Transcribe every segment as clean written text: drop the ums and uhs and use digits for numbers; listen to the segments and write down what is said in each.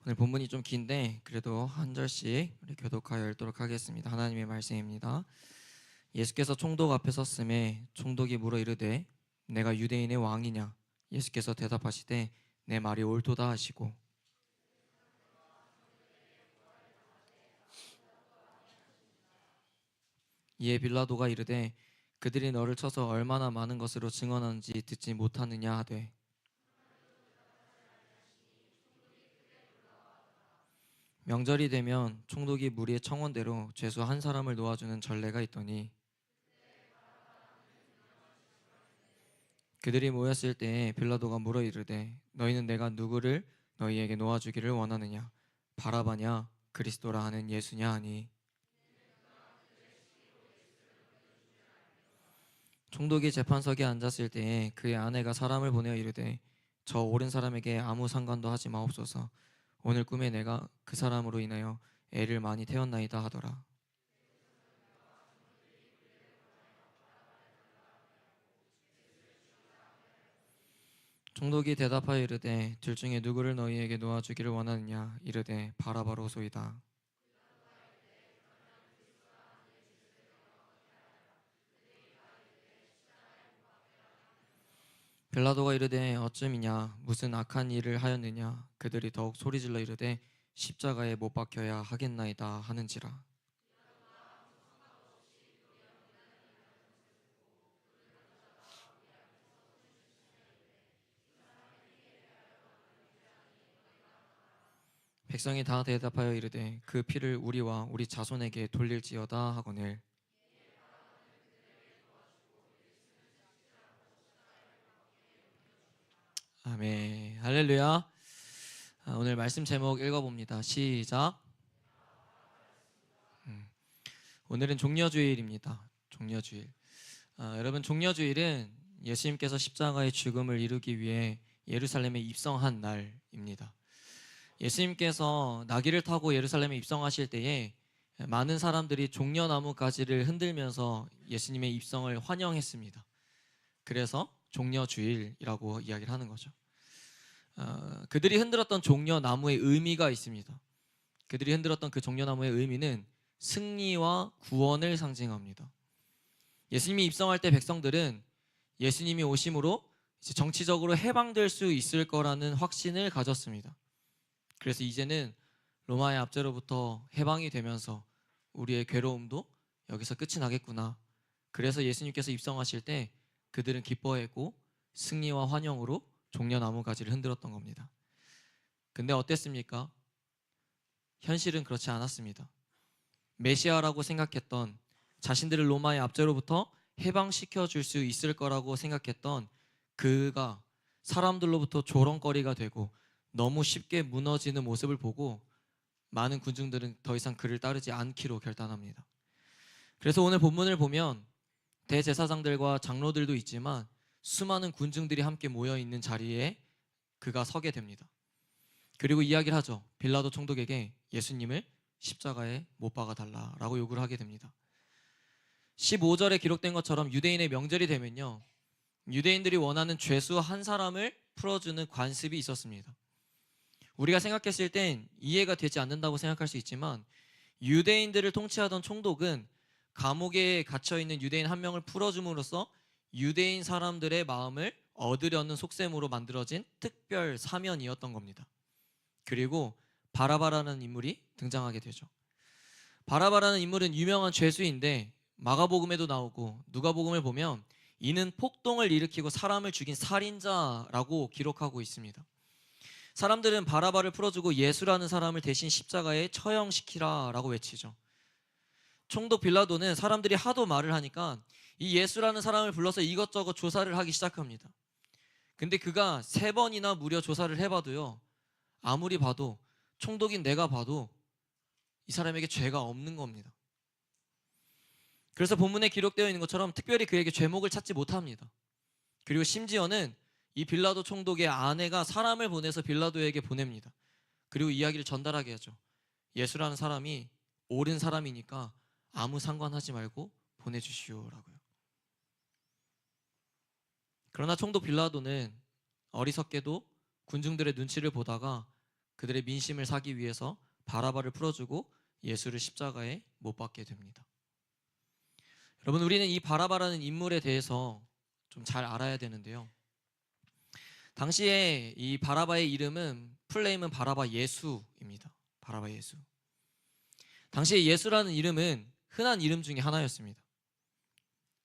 오늘 본문이 좀 긴데 그래도 한 절씩 우리 교독하여 읽도록 하겠습니다. 하나님의 말씀입니다. 예수께서 총독 앞에 섰음에 총독이 물어 이르되 내가 유대인의 왕이냐? 예수께서 대답하시되 내 말이 옳도다 하시고 이에 빌라도가 이르되 그들이 너를 쳐서 얼마나 많은 것으로 증언하는지 듣지 못하느냐 하되 명절이 되면 총독이 무리의 청원대로 죄수 한 사람을 놓아주는 전례가 있더니 그들이 모였을 때에 빌라도가 물어 이르되 너희는 내가 누구를 너희에게 놓아주기를 원하느냐? 바라바냐 그리스도라 하는 예수냐 하니 총독이 재판석에 앉았을 때에 그의 아내가 사람을 보내어 이르되 저 옳은 사람에게 아무 상관도 하지 마옵소서. 오늘 꿈에 내가 그 사람으로 인하여 애를 많이 태웠나이다 하더라. 총독이 대답하여 이르되 둘 중에 누구를 너희에게 놓아주기를 원하느냐? 이르되 바라바로소이다. 빌라도가 이르되 어쯤이냐 무슨 악한 일을 하였느냐? 그들이 더욱 소리질러 이르되 십자가에 못 박혀야 하겠나이다 하는지라. 백성이 다 대답하여 이르되 그 피를 우리와 우리 자손에게 돌릴지어다 하거늘. 아멘. 할렐루야. 오늘 말씀 제목 읽어봅니다. 시작. 오늘은 종려주일입니다. 종려주일. 여러분, 종려주일은 예수님께서 십자가의 죽음을 이루기 위해 예루살렘에 입성한 날입니다. 예수님께서 나귀를 타고 예루살렘에 입성하실 때에 많은 사람들이 종려나무 가지를 흔들면서 예수님의 입성을 환영했습니다. 그래서 종려주일이라고 이야기를 하는 거죠. 그들이 흔들었던 종려나무의 의미가 있습니다. 그들이 흔들었던 그 종려나무의 의미는 승리와 구원을 상징합니다. 예수님이 입성할 때 백성들은 예수님이 오심으로 이제 정치적으로 해방될 수 있을 거라는 확신을 가졌습니다. 그래서 이제는 로마의 압제로부터 해방이 되면서 우리의 괴로움도 여기서 끝이 나겠구나. 그래서 예수님께서 입성하실 때 그들은 기뻐했고 승리와 환영으로 종려나무 가지를 흔들었던 겁니다. 근데 어땠습니까? 현실은 그렇지 않았습니다. 메시아라고 생각했던, 자신들을 로마의 압제로부터 해방시켜 줄 수 있을 거라고 생각했던 그가 사람들로부터 조롱거리가 되고 너무 쉽게 무너지는 모습을 보고 많은 군중들은 더 이상 그를 따르지 않기로 결단합니다. 그래서 오늘 본문을 보면 대제사장들과 장로들도 있지만 수많은 군중들이 함께 모여있는 자리에 그가 서게 됩니다. 그리고 이야기를 하죠. 빌라도 총독에게 예수님을 십자가에 못 박아달라라고 요구를 하게 됩니다. 15절에 기록된 것처럼 유대인의 명절이 되면요, 유대인들이 원하는 죄수 한 사람을 풀어주는 관습이 있었습니다. 우리가 생각했을 땐 이해가 되지 않는다고 생각할 수 있지만 유대인들을 통치하던 총독은 감옥에 갇혀있는 유대인 한 명을 풀어줌으로써 유대인 사람들의 마음을 얻으려는 속셈으로 만들어진 특별 사면이었던 겁니다. 그리고 바라바라는 인물이 등장하게 되죠. 바라바라는 인물은 유명한 죄수인데 마가복음에도 나오고 누가복음을 보면 이는 폭동을 일으키고 사람을 죽인 살인자라고 기록하고 있습니다. 사람들은 바라바를 풀어주고 예수라는 사람을 대신 십자가에 처형시키라 라고 외치죠. 총독 빌라도는 사람들이 하도 말을 하니까 이 예수라는 사람을 불러서 이것저것 조사를 하기 시작합니다. 근데 그가 3번이나 무려 조사를 해봐도요, 아무리 봐도, 총독인 내가 봐도 이 사람에게 죄가 없는 겁니다. 그래서 본문에 기록되어 있는 것처럼 특별히 그에게 죄목을 찾지 못합니다. 그리고 심지어는 이 빌라도 총독의 아내가 사람을 보내서 빌라도에게 보냅니다. 그리고 이야기를 전달하게 하죠. 예수라는 사람이 옳은 사람이니까 아무 상관하지 말고 보내주시오라고요. 그러나 총독 빌라도는 어리석게도 군중들의 눈치를 보다가 그들의 민심을 사기 위해서 바라바를 풀어주고 예수를 십자가에 못 박게 됩니다. 여러분, 우리는 이 바라바라는 인물에 대해서 좀 잘 알아야 되는데요. 당시에 이 바라바의 이름은 풀네임은 바라바 예수입니다. 바라바 예수. 당시에 예수라는 이름은 흔한 이름 중에 하나였습니다.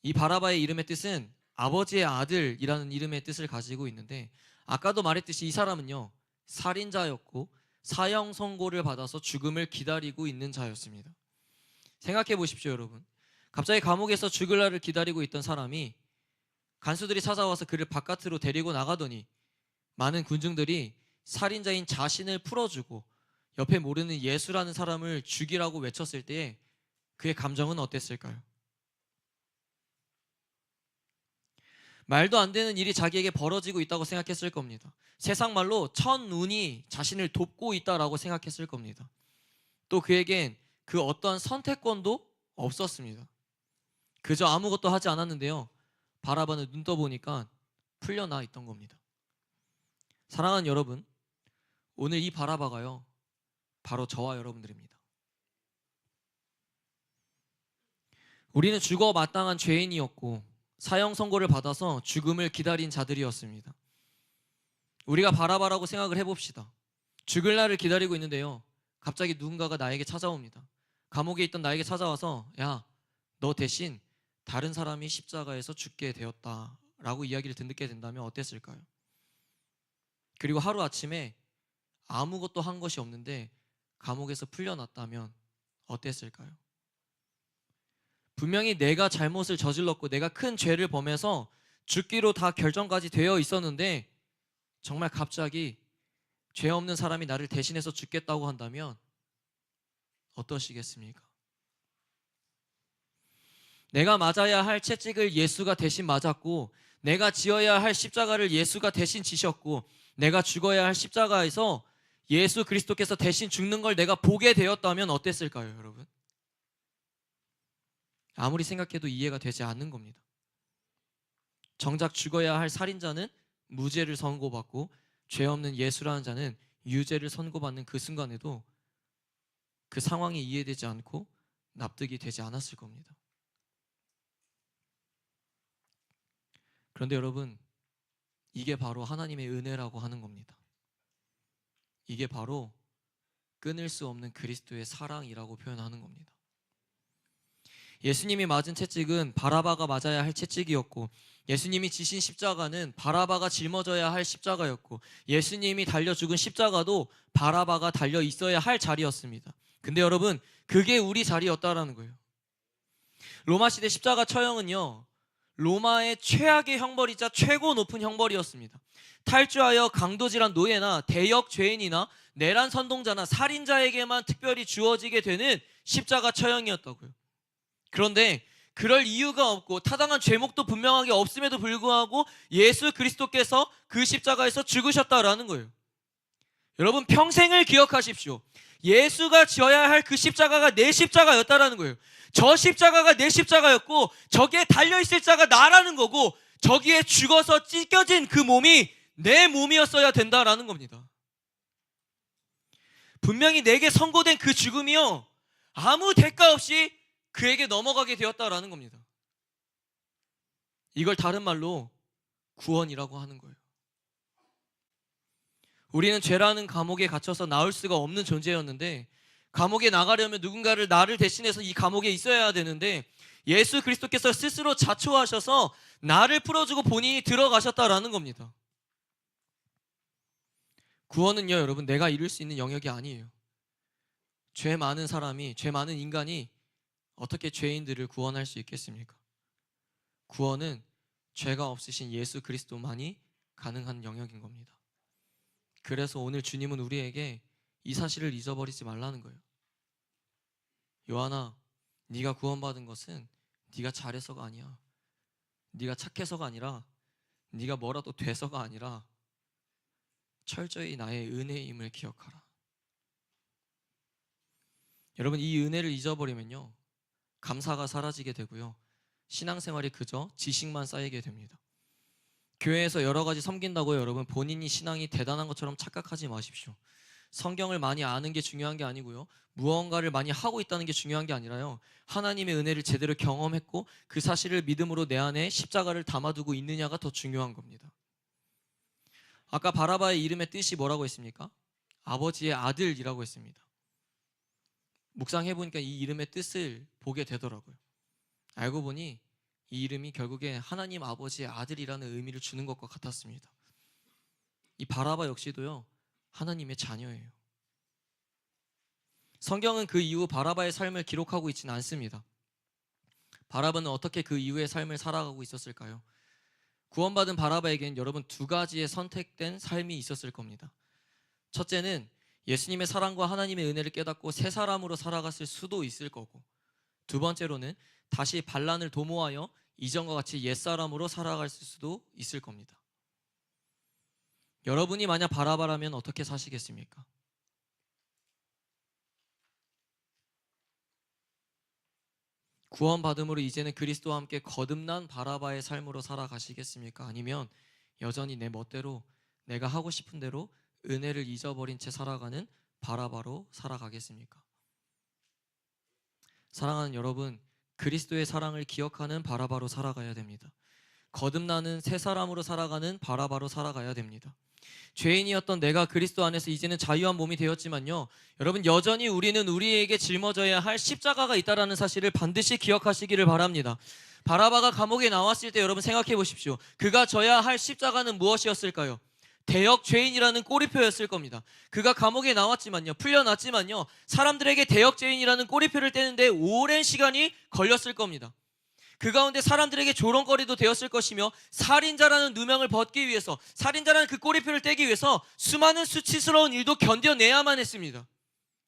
이 바라바의 이름의 뜻은 아버지의 아들이라는 이름의 뜻을 가지고 있는데, 아까도 말했듯이 이 사람은요, 살인자였고 사형 선고를 받아서 죽음을 기다리고 있는 자였습니다. 생각해 보십시오, 여러분. 갑자기 감옥에서 죽을 날을 기다리고 있던 사람이 간수들이 찾아와서 그를 바깥으로 데리고 나가더니 많은 군중들이 살인자인 자신을 풀어주고 옆에 모르는 예수라는 사람을 죽이라고 외쳤을 때에 그의 감정은 어땠을까요? 말도 안 되는 일이 자기에게 벌어지고 있다고 생각했을 겁니다. 세상 말로 천운이 자신을 돕고 있다라고 생각했을 겁니다. 또 그에겐 그 어떠한 선택권도 없었습니다. 그저 아무것도 하지 않았는데요, 바라바는 눈 떠보니까 풀려나 있던 겁니다. 사랑하는 여러분, 오늘 이 바라바가요, 바로 저와 여러분들입니다. 우리는 죽어 마땅한 죄인이었고 사형 선고를 받아서 죽음을 기다린 자들이었습니다. 우리가 바라바라고 생각을 해봅시다. 죽을 날을 기다리고 있는데요, 갑자기 누군가가 나에게 찾아옵니다. 감옥에 있던 나에게 찾아와서, 야, 너 대신 다른 사람이 십자가에서 죽게 되었다 라고 이야기를 듣게 된다면 어땠을까요? 그리고 하루아침에 아무것도 한 것이 없는데 감옥에서 풀려났다면 어땠을까요? 분명히 내가 잘못을 저질렀고 내가 큰 죄를 범해서 죽기로 다 결정까지 되어 있었는데 정말 갑자기 죄 없는 사람이 나를 대신해서 죽겠다고 한다면 어떠시겠습니까? 내가 맞아야 할 채찍을 예수가 대신 맞았고, 내가 지어야 할 십자가를 예수가 대신 지셨고, 내가 죽어야 할 십자가에서 예수 그리스도께서 대신 죽는 걸 내가 보게 되었다면 어땠을까요, 여러분? 아무리 생각해도 이해가 되지 않는 겁니다. 정작 죽어야 할 살인자는 무죄를 선고받고 죄 없는 예수라는 자는 유죄를 선고받는 그 순간에도 그 상황이 이해되지 않고 납득이 되지 않았을 겁니다. 그런데 여러분, 이게 바로 하나님의 은혜라고 하는 겁니다. 이게 바로 끊을 수 없는 그리스도의 사랑이라고 표현하는 겁니다. 예수님이 맞은 채찍은 바라바가 맞아야 할 채찍이었고, 예수님이 지신 십자가는 바라바가 짊어져야 할 십자가였고, 예수님이 달려 죽은 십자가도 바라바가 달려 있어야 할 자리였습니다. 근데 여러분, 그게 우리 자리였다라는 거예요. 로마 시대 십자가 처형은요, 로마의 최악의 형벌이자 최고 높은 형벌이었습니다. 탈주하여 강도질한 노예나 대역 죄인이나 내란 선동자나 살인자에게만 특별히 주어지게 되는 십자가 처형이었다고요. 그런데 그럴 이유가 없고 타당한 죄목도 분명하게 없음에도 불구하고 예수 그리스도께서 그 십자가에서 죽으셨다라는 거예요. 여러분, 평생을 기억하십시오. 예수가 지어야 할 그 십자가가 내 십자가였다라는 거예요. 저 십자가가 내 십자가였고 저기에 달려있을 자가 나라는 거고, 저기에 죽어서 찢겨진 그 몸이 내 몸이었어야 된다라는 겁니다. 분명히 내게 선고된 그 죽음이요, 아무 대가 없이 그에게 넘어가게 되었다라는 겁니다. 이걸 다른 말로 구원이라고 하는 거예요. 우리는 죄라는 감옥에 갇혀서 나올 수가 없는 존재였는데, 감옥에 나가려면 누군가를 나를 대신해서 이 감옥에 있어야 되는데, 예수 그리스도께서 스스로 자초하셔서 나를 풀어주고 본인이 들어가셨다라는 겁니다. 구원은요, 여러분, 내가 이룰 수 있는 영역이 아니에요. 죄 많은 사람이, 죄 많은 인간이 어떻게 죄인들을 구원할 수 있겠습니까? 구원은 죄가 없으신 예수 그리스도만이 가능한 영역인 겁니다. 그래서 오늘 주님은 우리에게 이 사실을 잊어버리지 말라는 거예요. 요한아, 네가 구원받은 것은 네가 잘해서가 아니야. 네가 착해서가 아니라, 네가 뭐라도 돼서가 아니라 철저히 나의 은혜임을 기억하라. 여러분, 이 은혜를 잊어버리면요, 감사가 사라지게 되고요, 신앙생활이 그저 지식만 쌓이게 됩니다. 교회에서 여러 가지 섬긴다고 여러분 본인이 신앙이 대단한 것처럼 착각하지 마십시오. 성경을 많이 아는 게 중요한 게 아니고요, 무언가를 많이 하고 있다는 게 중요한 게 아니라요, 하나님의 은혜를 제대로 경험했고 그 사실을 믿음으로 내 안에 십자가를 담아두고 있느냐가 더 중요한 겁니다. 아까 바라바의 이름의 뜻이 뭐라고 했습니까? 아버지의 아들이라고 했습니다. 묵상해보니까 이 이름의 뜻을 보게 되더라고요. 알고 보니 이 이름이 결국에 하나님 아버지의 아들이라는 의미를 주는 것과 같았습니다. 이 바라바 역시도요, 하나님의 자녀예요. 성경은 그 이후 바라바의 삶을 기록하고 있지는 않습니다. 바라바는 어떻게 그 이후의 삶을 살아가고 있었을까요? 구원받은 바라바에겐 여러분 두 가지의 선택된 삶이 있었을 겁니다. 첫째는 예수님의 사랑과 하나님의 은혜를 깨닫고 새 사람으로 살아갔을 수도 있을 거고, 두 번째로는 다시 반란을 도모하여 이전과 같이 옛사람으로 살아갈 수도 있을 겁니다. 여러분이 만약 바라바라면 어떻게 사시겠습니까? 구원받음으로 이제는 그리스도와 함께 거듭난 바라바의 삶으로 살아가시겠습니까? 아니면 여전히 내 멋대로 내가 하고 싶은 대로 은혜를 잊어버린 채 살아가는 바라바로 살아가겠습니까? 사랑하는 여러분, 그리스도의 사랑을 기억하는 바라바로 살아가야 됩니다. 거듭나는 새 사람으로 살아가는 바라바로 살아가야 됩니다. 죄인이었던 내가 그리스도 안에서 이제는 자유한 몸이 되었지만요, 여러분 여전히 우리는 우리에게 짊어져야 할 십자가가 있다는 사실을 반드시 기억하시기를 바랍니다. 바라바가 감옥에 나왔을 때 여러분 생각해 보십시오. 그가 져야 할 십자가는 무엇이었을까요? 대역 죄인이라는 꼬리표였을 겁니다. 그가 감옥에 나왔지만요, 풀려났지만요, 사람들에게 대역 죄인이라는 꼬리표를 떼는데 오랜 시간이 걸렸을 겁니다. 그 가운데 사람들에게 조롱거리도 되었을 것이며, 살인자라는 누명을 벗기 위해서, 살인자라는 그 꼬리표를 떼기 위해서 수많은 수치스러운 일도 견뎌내야만 했습니다.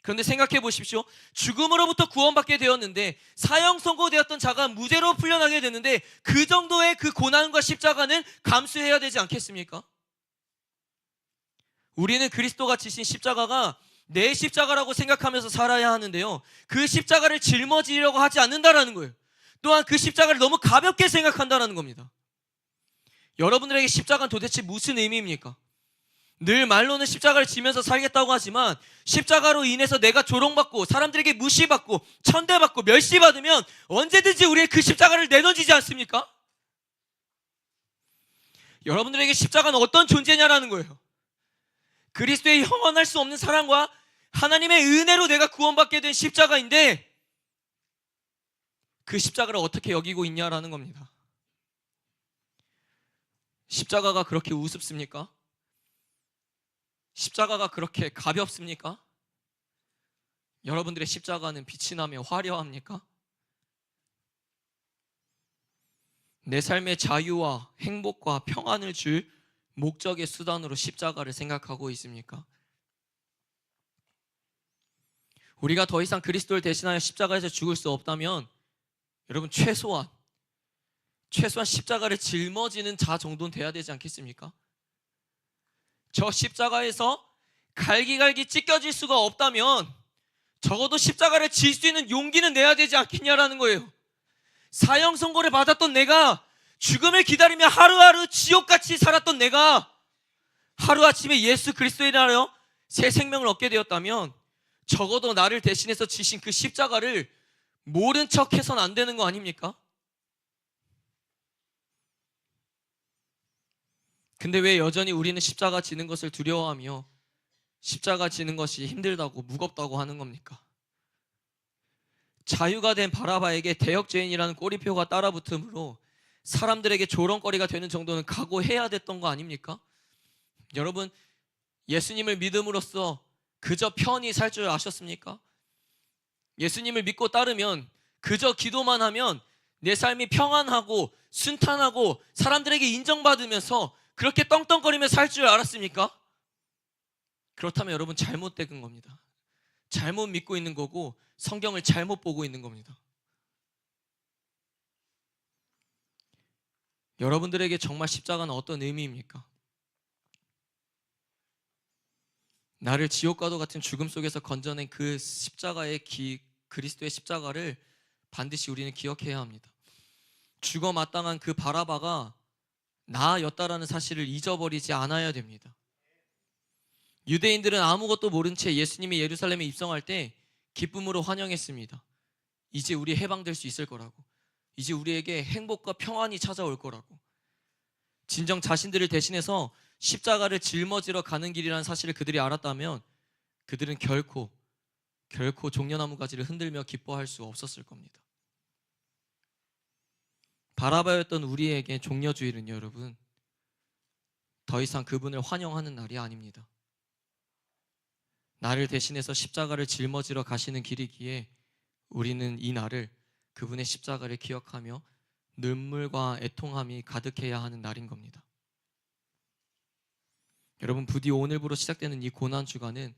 그런데 생각해 보십시오. 죽음으로부터 구원받게 되었는데, 사형 선고되었던 자가 무죄로 풀려나게 됐는데, 그 정도의 그 고난과 십자가는 감수해야 되지 않겠습니까? 우리는 그리스도가 지신 십자가가 내 십자가라고 생각하면서 살아야 하는데요, 그 십자가를 짊어지려고 하지 않는다라는 거예요. 또한 그 십자가를 너무 가볍게 생각한다는 겁니다. 여러분들에게 십자가는 도대체 무슨 의미입니까? 늘 말로는 십자가를 지면서 살겠다고 하지만, 십자가로 인해서 내가 조롱받고 사람들에게 무시받고 천대받고 멸시받으면 언제든지 우리는 그 십자가를 내던지지 않습니까? 여러분들에게 십자가는 어떤 존재냐라는 거예요. 그리스도의 형언할 수 없는 사랑과 하나님의 은혜로 내가 구원받게 된 십자가인데, 그 십자가를 어떻게 여기고 있냐라는 겁니다. 십자가가 그렇게 우습습니까? 십자가가 그렇게 가볍습니까? 여러분들의 십자가는 빛이 나며 화려합니까? 내 삶의 자유와 행복과 평안을 줄 목적의 수단으로 십자가를 생각하고 있습니까? 우리가 더 이상 그리스도를 대신하여 십자가에서 죽을 수 없다면 여러분 최소한 십자가를 짊어지는 자 정도는 돼야 되지 않겠습니까? 저 십자가에서 갈기갈기 찢겨질 수가 없다면 적어도 십자가를 질 수 있는 용기는 내야 되지 않겠냐라는 거예요. 사형 선고를 받았던 내가, 죽음을 기다리며 하루하루 지옥같이 살았던 내가 하루아침에 예수 그리스도에 인하여 새 생명을 얻게 되었다면 적어도 나를 대신해서 지신 그 십자가를 모른 척 해서는 안 되는 거 아닙니까? 근데 왜 여전히 우리는 십자가 지는 것을 두려워하며 십자가 지는 것이 힘들다고 무겁다고 하는 겁니까? 자유가 된 바라바에게 대역죄인이라는 꼬리표가 따라붙음으로 사람들에게 조롱거리가 되는 정도는 각오해야 됐던 거 아닙니까? 여러분, 예수님을 믿음으로써 그저 편히 살 줄 아셨습니까? 예수님을 믿고 따르면 그저 기도만 하면 내 삶이 평안하고 순탄하고 사람들에게 인정받으면서 그렇게 떵떵거리며 살 줄 알았습니까? 그렇다면 여러분 잘못된 겁니다. 잘못 믿고 있는 거고 성경을 잘못 보고 있는 겁니다. 여러분들에게 정말 십자가는 어떤 의미입니까? 나를 지옥과도 같은 죽음 속에서 건져낸 그 십자가의 그리스도의 십자가를 반드시 우리는 기억해야 합니다. 죽어 마땅한 그 바라바가 나였다라는 사실을 잊어버리지 않아야 됩니다. 유대인들은 아무것도 모른 채 예수님이 예루살렘에 입성할 때 기쁨으로 환영했습니다. 이제 우리 해방될 수 있을 거라고, 이제 우리에게 행복과 평안이 찾아올 거라고. 진정 자신들을 대신해서 십자가를 짊어지러 가는 길이라는 사실을 그들이 알았다면 그들은 결코 종려나무 가지를 흔들며 기뻐할 수 없었을 겁니다. 바라바였던 우리에게 종려주일은요, 여러분, 더 이상 그분을 환영하는 날이 아닙니다. 나를 대신해서 십자가를 짊어지러 가시는 길이기에 우리는 이 날을, 그분의 십자가를 기억하며 눈물과 애통함이 가득해야 하는 날인 겁니다. 여러분, 부디 오늘부로 시작되는 이 고난주간은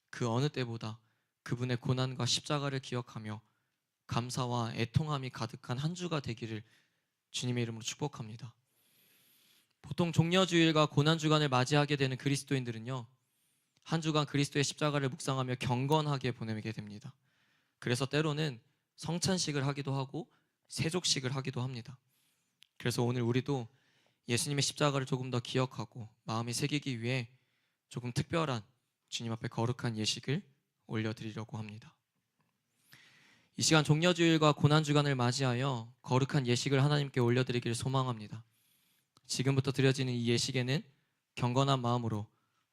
그 어느 때보다 그분의 고난과 십자가를 기억하며 감사와 애통함이 가득한 한 주가 되기를 주님의 이름으로 축복합니다. 보통 종려주일과 고난주간을 맞이하게 되는 그리스도인들은요, 한 주간 그리스도의 십자가를 묵상하며 경건하게 보내게 됩니다. 그래서 때로는 성찬식을 하기도 하고 세족식을 하기도 합니다. 그래서 오늘 우리도 예수님의 십자가를 조금 더 기억하고 마음에 새기기 위해 조금 특별한 주님 앞에 거룩한 예식을 올려드리려고 합니다. 이 시간 종려주일과 고난주간을 맞이하여 거룩한 예식을 하나님께 올려드리기를 소망합니다. 지금부터 드려지는 이 예식에는 경건한 마음으로,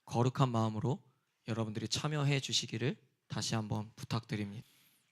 거룩한 마음으로 여러분들이 참여해 주시기를 다시 한번 부탁드립니다.